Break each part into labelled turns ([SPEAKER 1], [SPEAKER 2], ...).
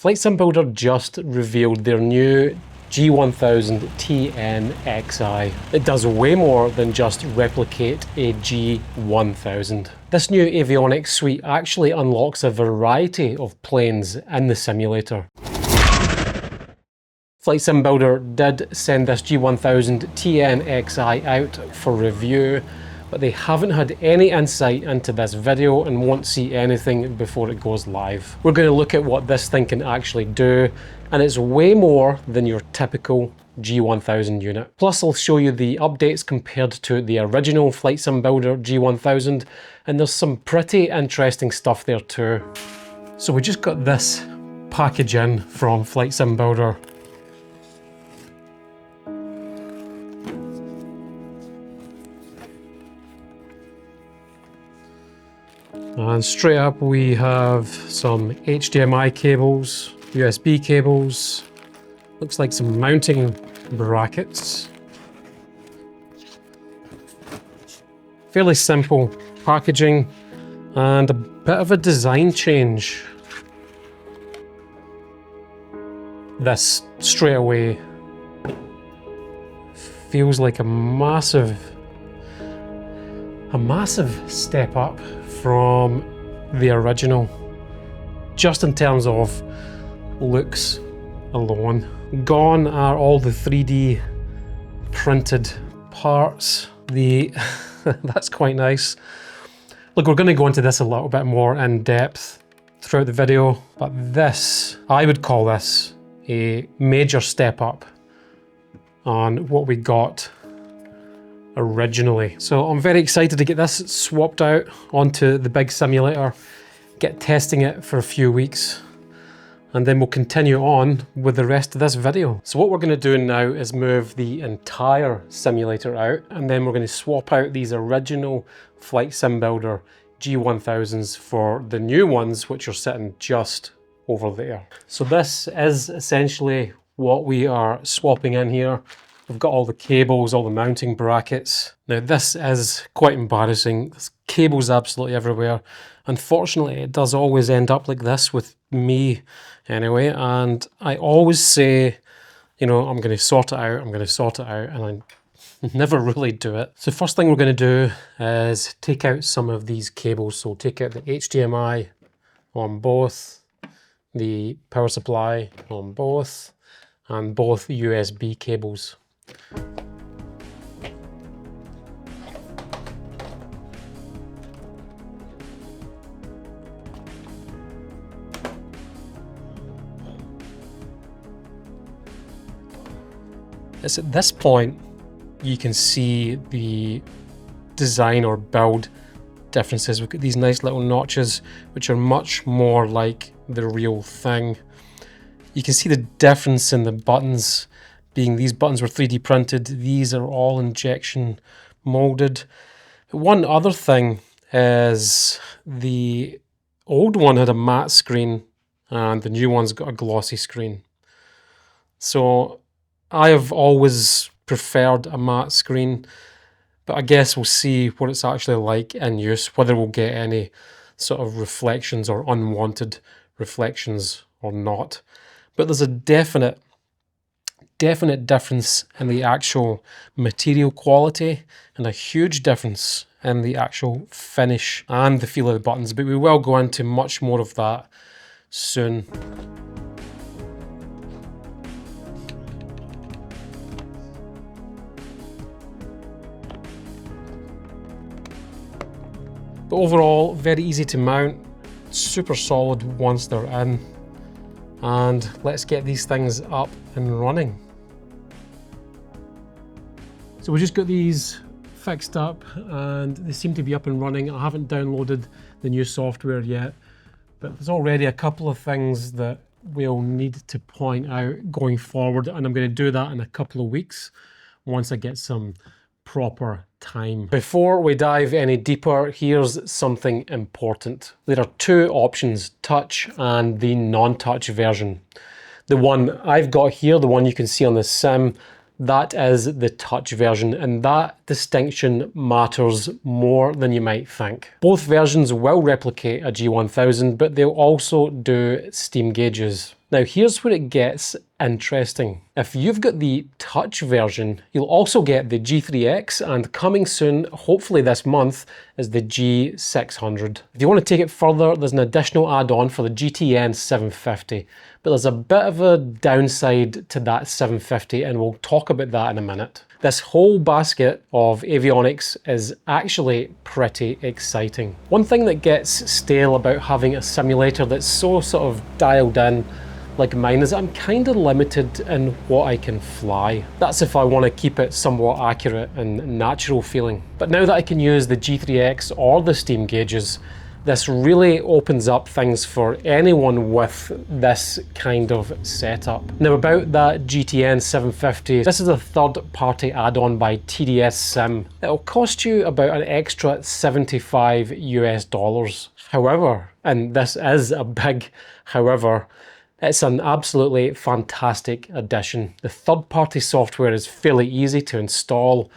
[SPEAKER 1] FlightSimBuilder just revealed their new G1000 TNxi. It does way more than just replicate a G1000. This new avionics suite actually unlocks a variety of planes in the simulator. FlightSimBuilder did send this G1000 TNxi out for review, but they haven't had any insight into this video and won't see anything before it goes live. We're going to look at what this thing can actually do, and it's way more than your typical G1000 unit. Plus I'll show you the updates compared to the original FlightSimBuilder G1000, and there's some pretty interesting stuff there too. So we just got this package in from FlightSimBuilder. And straight up we have some HDMI cables, USB cables, looks like some mounting brackets. Fairly simple packaging and a bit of a design change. This straight away feels like a massive step up from the original, just in terms of looks alone. Gone are all the 3D printed parts. That's quite nice. Look, we're going to go into this a little bit more in depth throughout the video, but this, I would call this a major step up on what we got originally. So I'm very excited to get this swapped out onto the big simulator, get testing it for a few weeks, and then we'll continue on with the rest of this video. So what we're going to do now is move the entire simulator out, and then we're going to swap out these original FlightSimBuilder G1000s for the new ones, which are sitting just over there. So this is essentially what we are swapping in here. We've got all the cables, all the mounting brackets. Now this is quite embarrassing. There's cables absolutely everywhere. Unfortunately, it does always end up like this with me anyway. And I always say, you know, I'm going to sort it out, and I never really do it. So first thing we're going to do is take out some of these cables. So take out the HDMI on both, the power supply on both, and both USB cables. It's at this point you can see the design or build differences. We've got these nice little notches which are much more like the real thing. You can see the difference in the buttons, being these buttons were 3D printed, these are all injection molded. One other thing is the old one had a matte screen and the new one's got a glossy screen. So I have always preferred a matte screen, but I guess we'll see what it's actually like in use, whether we'll get any sort of reflections or unwanted reflections or not. But there's a definite difference in the actual material quality and a huge difference in the actual finish and the feel of the buttons, but we will go into much more of that soon. But overall, very easy to mount, super solid once they're in, and let's get these things up and running. So we just got these fixed up and they seem to be up and running. I haven't downloaded the new software yet, but there's already a couple of things that we'll need to point out going forward, and I'm going to do that in a couple of weeks once I get some proper time. Before we dive any deeper, here's something important. There are two options, touch and the non-touch version. The one I've got here, the one you can see on the sim, that is the touch version, and that distinction matters more than you might think. Both versions will replicate a G1000, but they'll also do steam gauges. Now here's where it gets interesting. If you've got the touch version, you'll also get the G3X, and coming soon, hopefully this month, is the G600. If you want to take it further, there's an additional add-on for the GTN750, but there's a bit of a downside to that 750, and we'll talk about that in a minute. This whole basket of avionics is actually pretty exciting. One thing that gets stale about having a simulator that's so sort of dialed in like mine is I'm kind of limited in what I can fly. That's if I want to keep it somewhat accurate and natural feeling. But now that I can use the G3X or the steam gauges, this really opens up things for anyone with this kind of setup. Now about that GTN750, this is a third-party add-on by TDSSim. It'll cost you about an extra 75 US dollars. However, and this is a big however, it's an absolutely fantastic addition. The third-party software is fairly easy to install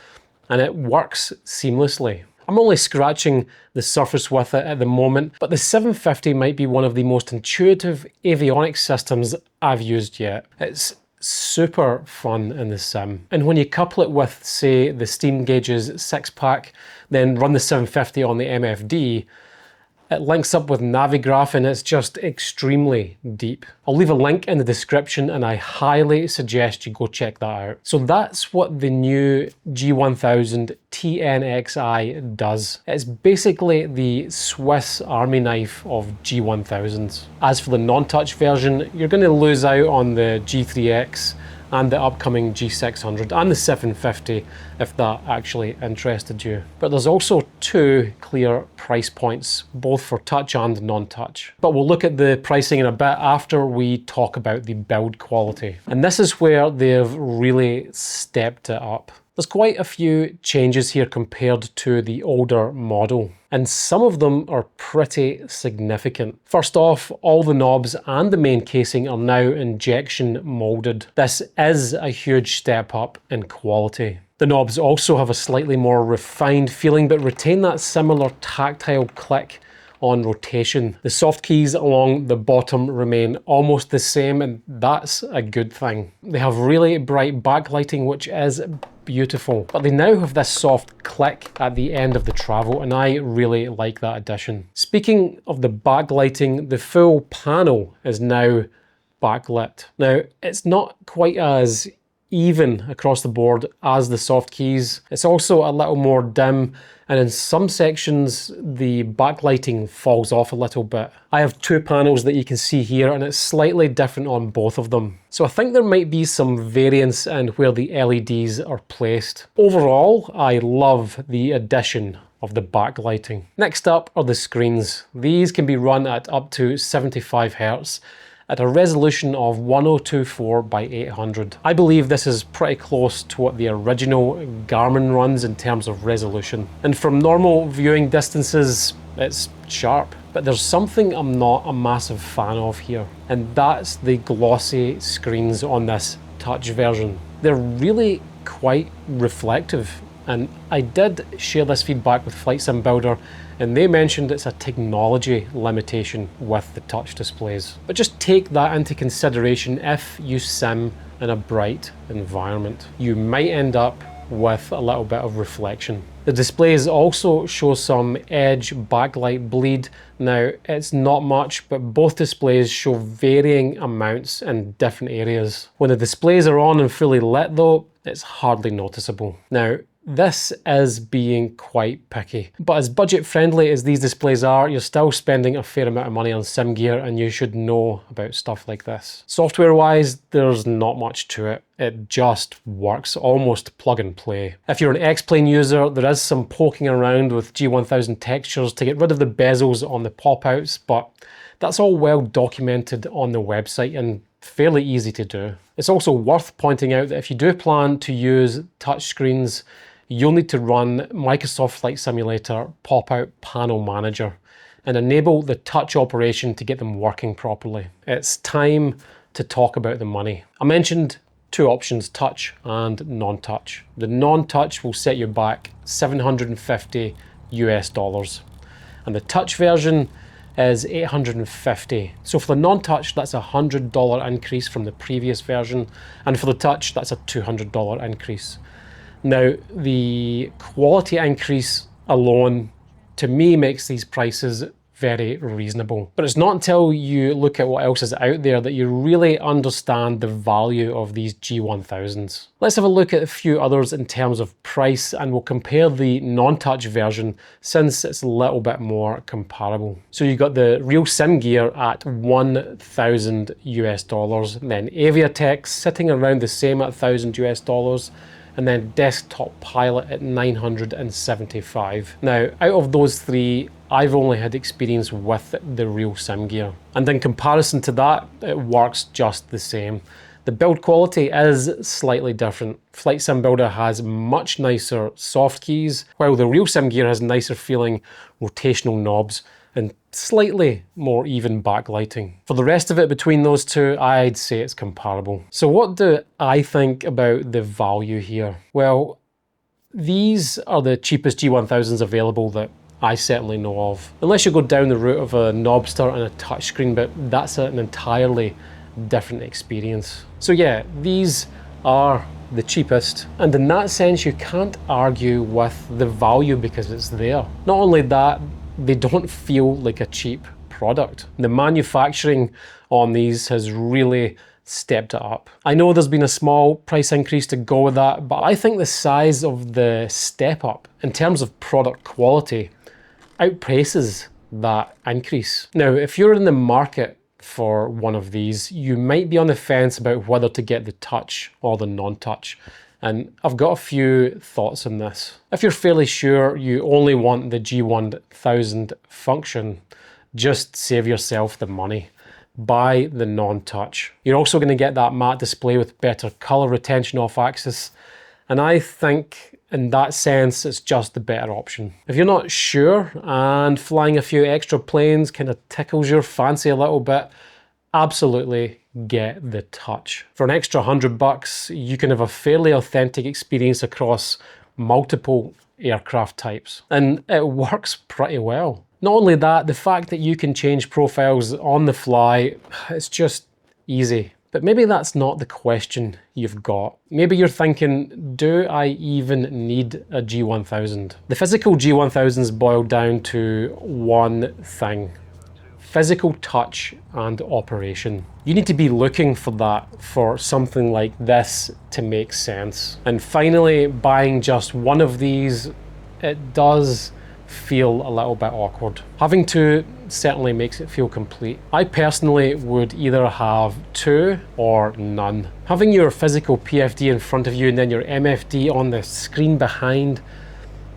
[SPEAKER 1] and it works seamlessly. I'm only scratching the surface with it at the moment, but the 750 might be one of the most intuitive avionics systems I've used yet. It's super fun in the sim. And when you couple it with, say, the Steam Gauges 6-pack, then run the 750 on the MFD, it links up with Navigraph and it's just extremely deep. I'll leave a link in the description and I highly suggest you go check that out. So that's what the new G1000 TNXi does. It's basically the Swiss Army knife of G1000s. As for the non-touch version, you're going to lose out on the G3X and the upcoming G600 and the 750 if that actually interested you. But there's also two clear price points, both for touch and non-touch. But we'll look at the pricing in a bit after we talk about the build quality. And this is where they've really stepped it up. There's quite a few changes here compared to the older model, and some of them are pretty significant. First off, all the knobs and the main casing are now injection molded. This is a huge step up in quality. The knobs also have a slightly more refined feeling, but retain that similar tactile click on rotation. The soft keys along the bottom remain almost the same, and that's a good thing. They have really bright backlighting, which is beautiful, but they now have this soft click at the end of the travel, and I really like that addition. Speaking of the backlighting, the full panel is now backlit. Now, it's not quite as even across the board as the soft keys. It's also a little more dim, and in some sections the backlighting falls off a little bit. I have two panels that you can see here and it's slightly different on both of them. So I think there might be some variance in where the LEDs are placed. Overall, I love the addition of the backlighting. Next up are the screens. These can be run at up to 75 Hz. At a resolution of 1024 by 800. I believe this is pretty close to what the original Garmin runs in terms of resolution. And from normal viewing distances, it's sharp. But there's something I'm not a massive fan of here, and that's the glossy screens on this touch version. They're really quite reflective, and I did share this feedback with FlightSimBuilder, and they mentioned it's a technology limitation with the touch displays. But just take that into consideration if you sim in a bright environment. You might end up with a little bit of reflection. The displays also show some edge backlight bleed. Now, it's not much, but both displays show varying amounts in different areas. When the displays are on and fully lit though, it's hardly noticeable. Now, this is being quite picky, but as budget friendly as these displays are, you're still spending a fair amount of money on sim gear and you should know about stuff like this. Software wise, there's not much to it. It just works, almost plug and play. If you're an X-Plane user, there is some poking around with G1000 textures to get rid of the bezels on the pop-outs, but that's all well documented on the website and fairly easy to do. It's also worth pointing out that if you do plan to use touchscreens, you'll need to run Microsoft Flight Simulator Pop-Out Panel Manager and enable the touch operation to get them working properly. It's time to talk about the money. I mentioned two options, touch and non-touch. The non-touch will set you back $750 US, and the touch version is $850. So for the non-touch, that's a $100 increase from the previous version, and for the touch, that's a $200 increase. Now, the quality increase alone, to me, makes these prices very reasonable. But it's not until you look at what else is out there that you really understand the value of these G1000s. Let's have a look at a few others in terms of price, and we'll compare the non-touch version since it's a little bit more comparable. So you've got the real sim gear at $1,000 US, then Avionics sitting around the same at $1,000 US, and then Desktop Pilot at $975. Now, out of those three, I've only had experience with the real sim gear. And in comparison to that, it works just the same. The build quality is slightly different. FlightSimBuilder has much nicer soft keys, while the real sim gear has nicer feeling rotational knobs and slightly more even backlighting. For the rest of it between those two, I'd say it's comparable. So what do I think about the value here? Well, these are the cheapest G1000s available that I certainly know of. Unless you go down the route of a knobster and a touchscreen, but that's an entirely different experience. So yeah, these are the cheapest, and in that sense you can't argue with the value because it's there. Not only that, they don't feel like a cheap product. The manufacturing on these has really stepped it up. I know there's been a small price increase to go with that, but I think the size of the step up in terms of product quality outpaces that increase. Now, if you're in the market for one of these, you might be on the fence about whether to get the touch or the non-touch. And I've got a few thoughts on this. If you're fairly sure you only want the G1000 function, just save yourself the money. Buy the non-touch. You're also going to get that matte display with better color retention off axis. And I think in that sense, it's just the better option. If you're not sure and flying a few extra planes kind of tickles your fancy a little bit, absolutely get the touch. For an extra $100, you can have a fairly authentic experience across multiple aircraft types, and it works pretty well. Not only that, the fact that you can change profiles on the fly, it's just easy. But maybe that's not the question you've got. Maybe you're thinking, do I even need a G1000? The physical G1000s boil down to one thing: physical touch and operation. You need to be looking for that for something like this to make sense. And finally, buying just one of these, it does feel a little bit awkward. Having two certainly makes it feel complete. I personally would either have two or none. Having your physical PFD in front of you and then your MFD on the screen behind,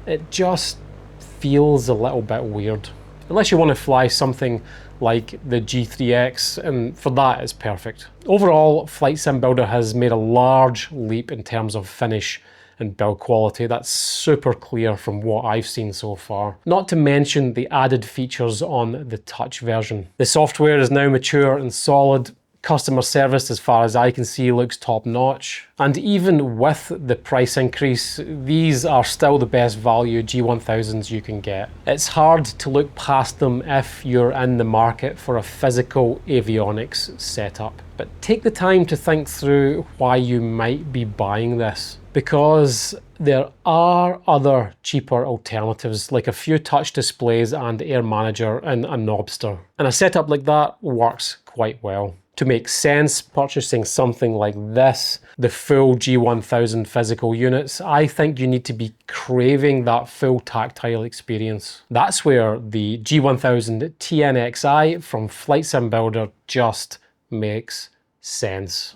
[SPEAKER 1] it just feels a little bit weird. Unless you want to fly something like the G3X, and for that it's perfect. Overall, FlightSimBuilder has made a large leap in terms of finish and build quality. That's super clear from what I've seen so far. Not to mention the added features on the touch version. The software is now mature and solid. Customer service, as far as I can see, looks top notch. And even with the price increase, these are still the best value G1000s you can get. It's hard to look past them if you're in the market for a physical avionics setup. But take the time to think through why you might be buying this, because there are other cheaper alternatives, like a few touch displays and Air Manager and a knobster. And a setup like that works quite well. To make sense purchasing something like this, the full G1000 physical units, I think you need to be craving that full tactile experience. That's where the G1000 TNXi from FlightSimBuilder just makes sense.